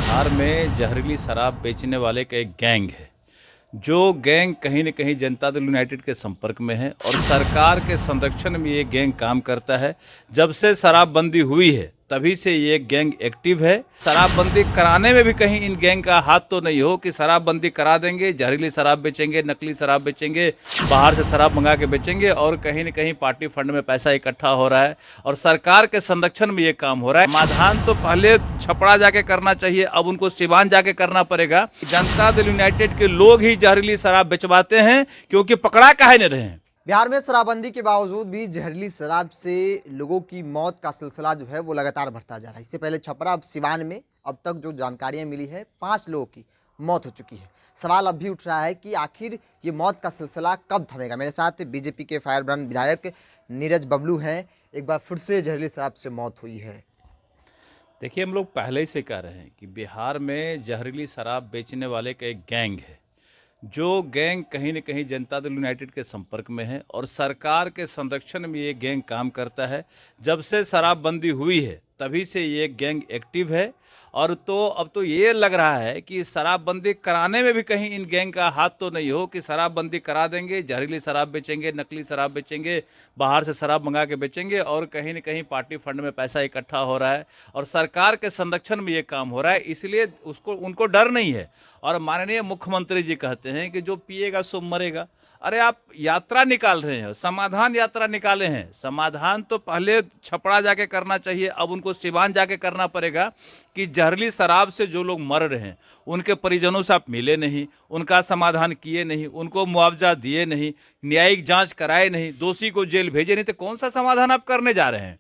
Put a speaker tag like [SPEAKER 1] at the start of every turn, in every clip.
[SPEAKER 1] बिहार में जहरीली शराब बेचने वाले का एक गैंग है। जो गैंग कहीं न कहीं जनता दल यूनाइटेड के संपर्क में है और सरकार के संरक्षण में ये गैंग काम करता है। जब से शराबबंदी हुई है तभी से ये गैंग एक्टिव है। शराबबंदी कराने में भी कहीं इन गैंग का हाथ तो नहीं हो कि शराबबंदी करा देंगे, जहरीली शराब बेचेंगे, नकली शराब बेचेंगे, बाहर से शराब मंगा के बेचेंगे और कहीं न कहीं पार्टी फंड में पैसा इकट्ठा हो रहा है और सरकार के संरक्षण में ये काम हो रहा है। समाधान तो पहले छपरा जाके करना चाहिए, अब उनको सिवान जाके करना पड़ेगा। जनता दल यूनाइटेड के लोग ही जहरीली शराब बेचवाते हैं क्योंकि पकड़ा काहे नहीं रहे हैं।
[SPEAKER 2] बिहार में शराबबंदी के बावजूद भी जहरीली शराब से लोगों की मौत का सिलसिला जो है वो लगातार बढ़ता जा रहा है। इससे पहले छपरा, अब सिवान में अब तक जो जानकारियां मिली है 5 लोगों की मौत हो चुकी है। सवाल अब भी उठ रहा है कि आखिर ये मौत का सिलसिला कब थमेगा। मेरे साथ बीजेपी के फायरब्रांड विधायक नीरज बबलू हैं। एक बार फिर से जहरीली शराब से मौत हुई है।
[SPEAKER 1] देखिए, हम लोग पहले ही से कह रहे हैं कि बिहार में जहरीली शराब बेचने वाले का एक गैंग है। जो गैंग कहीं न कहीं जनता दल यूनाइटेड के संपर्क में है और सरकार के संरक्षण में ये गैंग काम करता है। जब से शराबबंदी हुई है तभी से ये गैंग एक्टिव है और अब तो ये लग रहा है कि शराबबंदी कराने में भी कहीं इन गैंग का हाथ तो नहीं हो कि शराबबंदी करा देंगे, जहरीली शराब बेचेंगे, नकली शराब बेचेंगे, बाहर से शराब मंगा के बेचेंगे और कहीं न कहीं पार्टी फंड में पैसा इकट्ठा हो रहा है और सरकार के संरक्षण में ये काम हो रहा है। इसलिए उनको डर नहीं है और माननीय मुख्यमंत्री जी कहते हैं कि जो पिएगा सो मरेगा। अरे आप यात्रा निकाल रहे हैं, समाधान यात्रा निकाले हैं। समाधान तो पहले छपरा जाके करना चाहिए, अब उनको सिवान जाके करना पड़ेगा कि जहरीली शराब से जो लोग मर रहे हैं उनके परिजनों से आप मिले नहीं, उनका समाधान किए नहीं, उनको मुआवजा दिए नहीं, न्यायिक जांच कराए नहीं, दोषी को जेल भेजे नहीं, तो कौन सा समाधान आप करने जा रहे हैं।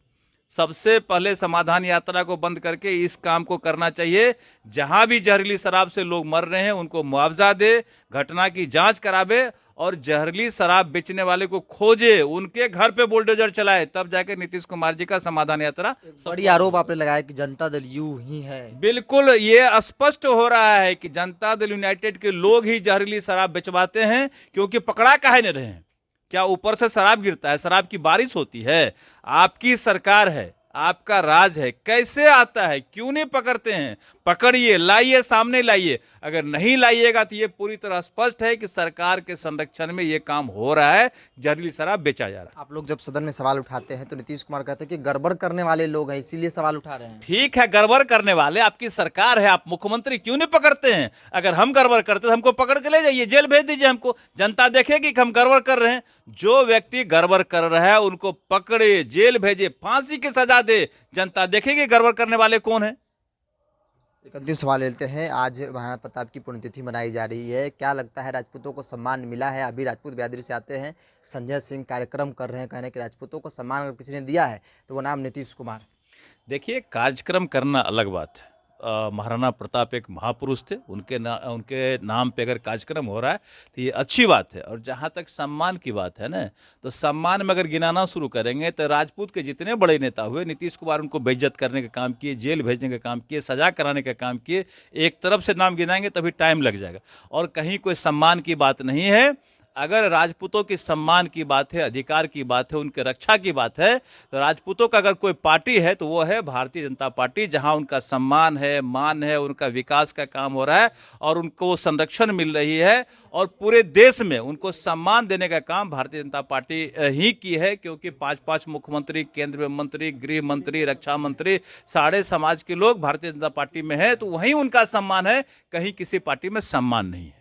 [SPEAKER 1] सबसे पहले समाधान यात्रा को बंद करके इस काम को करना चाहिए। जहां भी जहरीली शराब से लोग मर रहे हैं उनको मुआवजा दे, घटना की जांच करावे और जहरीली शराब बेचने वाले को खोजे, उनके घर पे बुलडोजर चलाए, तब जाके नीतीश कुमार जी का समाधान यात्रा।
[SPEAKER 2] बड़ी आरोप आपने लगाया कि जनता दल यू ही है।
[SPEAKER 1] बिल्कुल, ये स्पष्ट हो रहा है कि जनता दल यूनाइटेड के लोग ही जहरीली शराब बेचवाते हैं क्योंकि पकड़ा काहे नहीं रहे हैं। क्या ऊपर से शराब गिरता है, शराब की बारिश होती है? आपकी सरकार है, आपका राज है, कैसे आता है, क्यों नहीं पकड़ते हैं? पकड़िए, लाइए, सामने लाइए। अगर नहीं लाइएगा तो ये पूरी तरह स्पष्ट है कि सरकार के संरक्षण में ये काम हो रहा है, जहरीली शराब बेचा जा रहा है।
[SPEAKER 2] आप लोग जब सदन में सवाल उठाते हैं तो नीतीश कुमार कहते हैं कि गड़बड़ करने वाले लोग हैं, इसीलिए सवाल उठा रहे हैं।
[SPEAKER 1] ठीक है, गड़बड़ करने वाले आपकी सरकार है, आप मुख्यमंत्री क्यों नहीं पकड़ते हैं? अगर हम गड़बड़ करते तो हमको पकड़ के ले जाइए, जेल भेज दीजिए हमको, जनता देखेगी कि हम गड़बड़ कर रहे हैं। जो व्यक्ति गड़बड़ कर रहा है उनको पकड़े, जेल भेजे, फांसी की सजा दे, जनता देखेगी गड़बड़ करने वाले कौन है।
[SPEAKER 2] एक अंतिम सवाल लेते हैं। आज महाराणा प्रताप की पुण्यतिथि मनाई जा रही है, क्या लगता है राजपूतों को सम्मान मिला है? अभी राजपूत बिरादरी से आते हैं, संजय सिंह कार्यक्रम कर रहे हैं, कहने कि राजपूतों को सम्मान अगर किसी ने दिया है तो वो नाम नीतीश कुमार।
[SPEAKER 1] देखिए, कार्यक्रम करना अलग बात है। महाराणा प्रताप एक महापुरुष थे, उनके नाम पे अगर कार्यक्रम हो रहा है तो ये अच्छी बात है। और जहाँ तक सम्मान की बात है ना, तो सम्मान में अगर गिनाना शुरू करेंगे तो राजपूत के जितने बड़े नेता हुए, नीतीश कुमार उनको बेइज्जत करने का काम किए, जेल भेजने का काम किए, सजा कराने का काम किए। एक तरफ से नाम गिनाएंगे तभी टाइम लग जाएगा और कहीं कोई सम्मान की बात नहीं है। अगर राजपूतों की सम्मान की बात है, अधिकार की बात है, उनके रक्षा की बात है, तो राजपूतों का अगर कोई पार्टी है तो वो है भारतीय जनता पार्टी, जहां उनका सम्मान है, मान है, उनका विकास का काम हो रहा है और उनको संरक्षण मिल रही है और पूरे देश में उनको सम्मान देने का काम भारतीय जनता पार्टी ही की है। क्योंकि 5-5 मुख्यमंत्री, केंद्र में मंत्री, गृह मंत्री, रक्षा मंत्री, सारे समाज के लोग भारतीय जनता पार्टी में है, तो वहीं उनका सम्मान है, कहीं किसी पार्टी में सम्मान नहीं है।